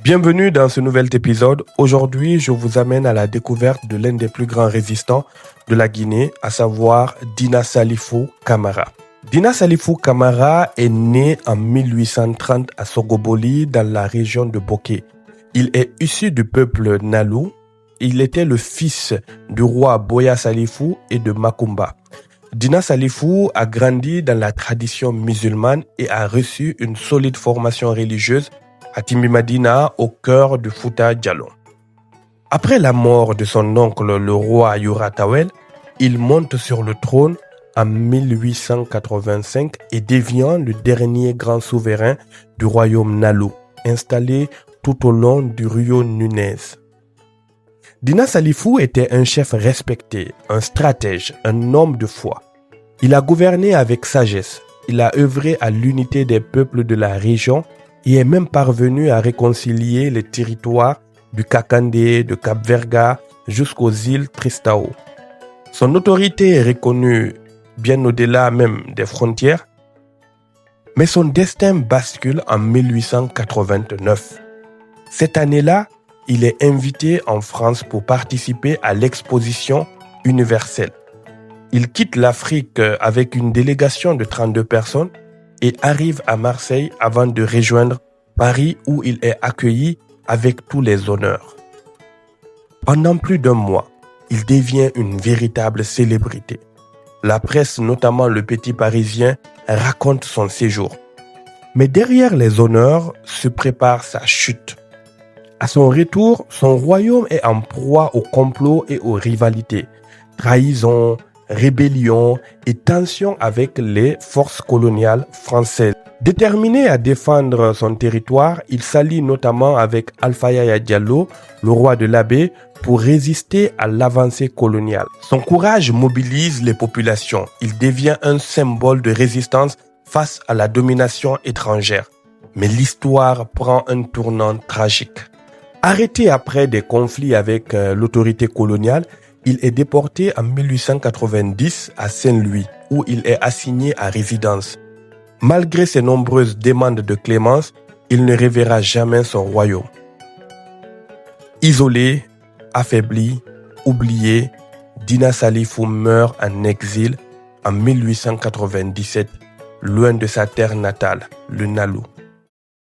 Bienvenue dans ce nouvel épisode. Aujourd'hui, je vous amène à la découverte de l'un des plus grands résistants de la Guinée, à savoir Dina Salifou Camara. Dina Salifou Camara est né en 1830 à Sogoboli, dans la région de Boké. Il est issu du peuple Nalou. Il était le fils du roi Boya Salifou et de Makumba. Dina Salifou a grandi dans la tradition musulmane et a reçu une solide formation religieuse à Timbi-Madina, au cœur du Fouta Djallon. Après la mort de son oncle, le roi Yura Tawel, il monte sur le trône en 1885 et devient le dernier grand souverain du royaume Nalou, installé tout au long du Rio Nunez. Dina Salifou était un chef respecté, un stratège, un homme de foi. Il a gouverné avec sagesse. Il a œuvré à l'unité des peuples de la région et est même parvenu à réconcilier les territoires du Kakandé, de Cap-Verga jusqu'aux îles Tristao. Son autorité est reconnue bien au-delà même des frontières, mais son destin bascule en 1889. Cette année-là, il est invité en France pour participer à l'exposition universelle. Il quitte l'Afrique avec une délégation de 32 personnes et arrive à Marseille avant de rejoindre Paris où il est accueilli avec tous les honneurs. Pendant plus d'un mois, il devient une véritable célébrité. La presse, notamment le Petit Parisien, raconte son séjour. Mais derrière les honneurs se prépare sa chute. À son retour, son royaume est en proie aux complots et aux rivalités. Trahison, rébellion et tensions avec les forces coloniales françaises. Déterminé à défendre son territoire, il s'allie notamment avec Alpha Yaya Diallo, le roi de l'Abbé, pour résister à l'avancée coloniale. Son courage mobilise les populations. Il devient un symbole de résistance face à la domination étrangère. Mais l'histoire prend un tournant tragique. Arrêté après des conflits avec l'autorité coloniale, il est déporté en 1890 à Saint-Louis, où il est assigné à résidence. Malgré ses nombreuses demandes de clémence, il ne reverra jamais son royaume. Isolé, affaibli, oublié, Dina Salifou meurt en exil en 1897, loin de sa terre natale, le Nalou.